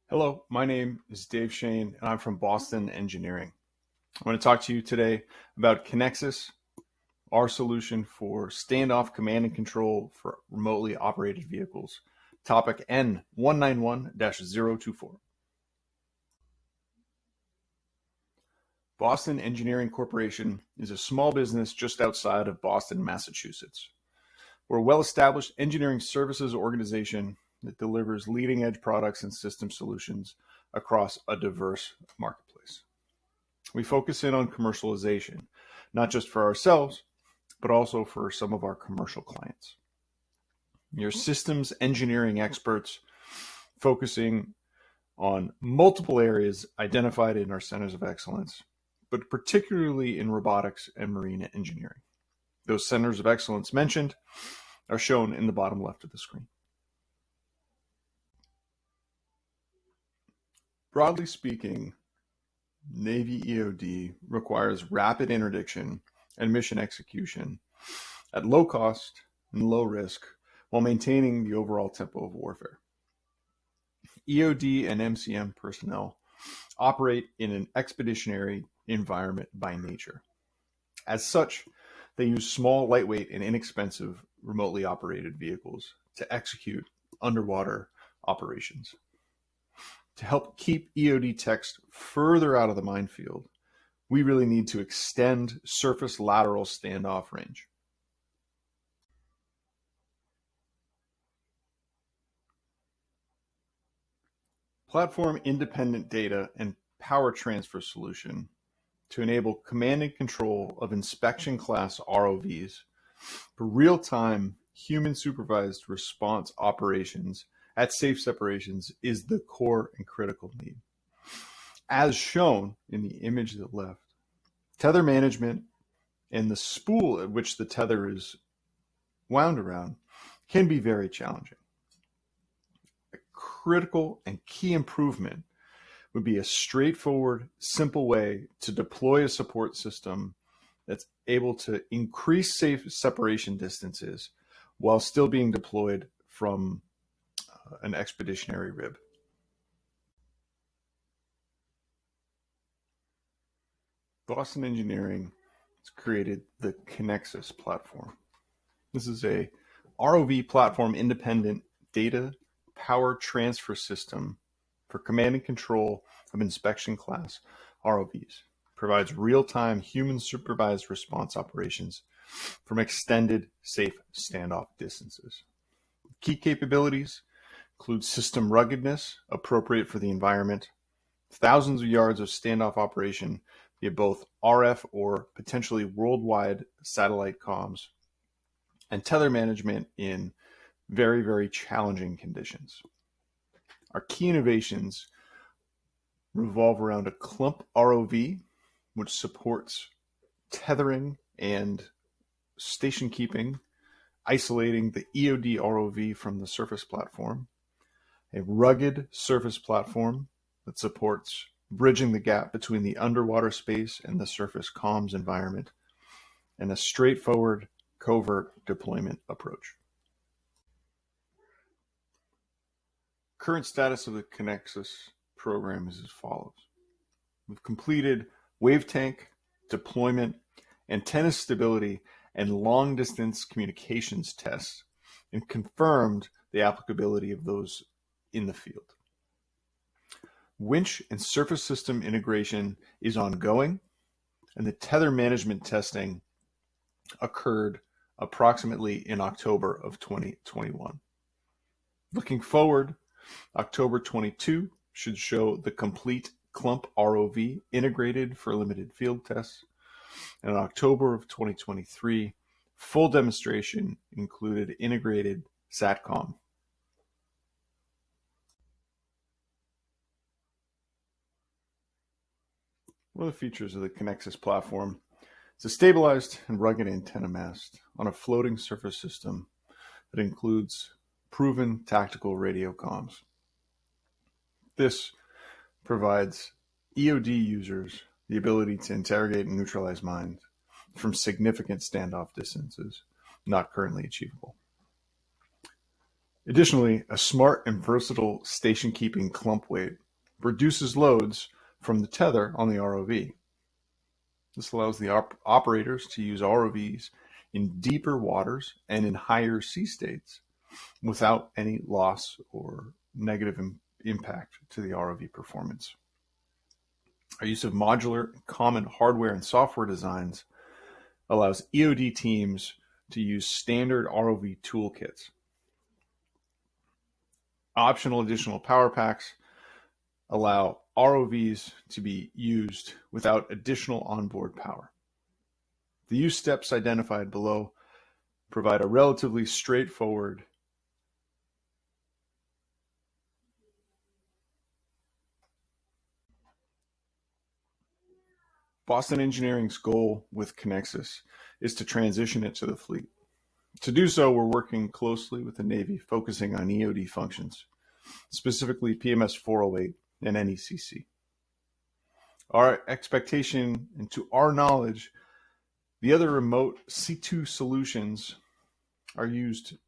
Hello, my name is Dave Shane, and I'm from Boston Engineering. I want to talk to you today about CONEXUS, our solution for standoff command and control for remotely operated vehicles. Topic N191-024. Boston Engineering Corporation is a small business just outside of Boston, Massachusetts. We're a well-established engineering services organization that delivers leading-edge products and system solutions across a diverse marketplace. We focus in on commercialization, not just for ourselves, but also for some of our commercial clients. Your systems engineering experts focusing on multiple areas identified in our centers of excellence, but particularly in robotics and marine engineering. Those centers of excellence mentioned are shown in the bottom left of the screen. Broadly speaking, Navy EOD requires rapid interdiction and mission execution at low cost and low risk while maintaining the overall tempo of warfare. EOD and MCM personnel operate in an expeditionary environment by nature. As such, they use small, lightweight, and inexpensive remotely operated vehicles to execute underwater operations. To help keep EOD techs further out of the minefield, we really need to extend surface lateral standoff range. Platform independent data and power transfer solution to enable command and control of inspection class ROVs for real-time human-supervised response operations at safe separations is the core and critical need. As shown in the image to the left, tether management and the spool at which the tether is wound around can be very challenging. A critical and key improvement would be a straightforward, simple way to deploy a support system that's able to increase safe separation distances while still being deployed from an expeditionary rib. Boston Engineering has created the CONEXUS platform. This is a ROV platform independent data power transfer system for command and control of inspection class ROVs. Provides real-time human supervised response operations from extended safe standoff distances. Key capabilities include system ruggedness appropriate for the environment, thousands of yards of standoff operation via both RF or potentially worldwide satellite comms, and tether management in very, very challenging conditions. Our key innovations revolve around a clump ROV, which supports tethering and station keeping, isolating the EOD ROV from the surface platform, a rugged surface platform that supports bridging the gap between the underwater space and the surface comms environment, and a straightforward covert deployment approach. Current status of the CONEXUS program is as follows. We've completed wave tank, deployment, antenna stability, and long-distance communications tests and confirmed the applicability of those in the field. Winch and surface system integration is ongoing, and the tether management testing occurred approximately in October of 2021. Looking forward, October 22 should show the complete clump ROV integrated for limited field tests, and in October of 2023, full demonstration included integrated SATCOM. One of the features of the CONEXUS platform is a stabilized and rugged antenna mast on a floating surface system that includes proven tactical radio comms. This provides EOD users the ability to interrogate and neutralize mines from significant standoff distances not currently achievable. Additionally, a smart and versatile station-keeping clump weight reduces loads from the tether on the ROV. This allows the operators to use ROVs in deeper waters and in higher sea states without any loss or negative impact to the ROV performance. Our use of modular common hardware and software designs allows EOD teams to use standard ROV toolkits. Optional additional power packs allow ROVs to be used without additional onboard power. The use steps identified below provide a relatively straightforward Boston Engineering's goal with CONEXUS is to transition it to the fleet. To do so, we're working closely with the Navy, focusing on EOD functions, specifically PMS 408 and NECC. Our expectation, and to our knowledge, the other remote C2 solutions are used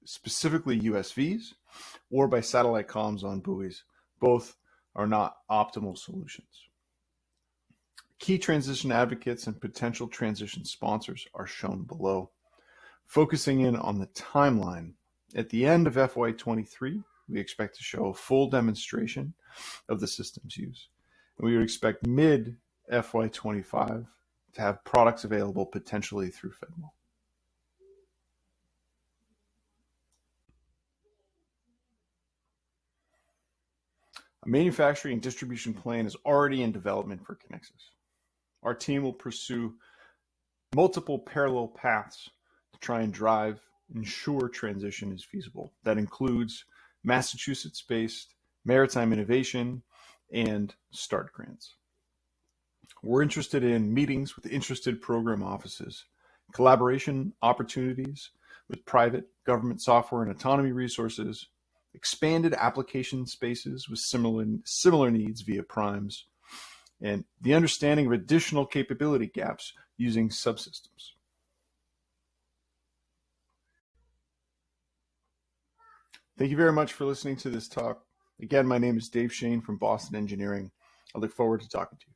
specifically USVs or by satellite comms on buoys. Both are not optimal solutions. Key transition advocates and potential transition sponsors are shown below. Focusing in on the timeline, at the end of FY23, we expect to show a full demonstration of the system's use. And we would expect mid FY25 to have products available potentially through FedMO. A manufacturing and distribution plan is already in development for CONEXUS. Our team will pursue multiple parallel paths to try and ensure transition is feasible. That includes Massachusetts-based maritime innovation and START grants. We're interested in meetings with interested program offices, collaboration opportunities with private government software and autonomy resources, expanded application spaces with similar needs via primes, and the understanding of additional capability gaps using subsystems. Thank you very much for listening to this talk. Again, my name is Dave Shane from Boston Engineering. I look forward to talking to you.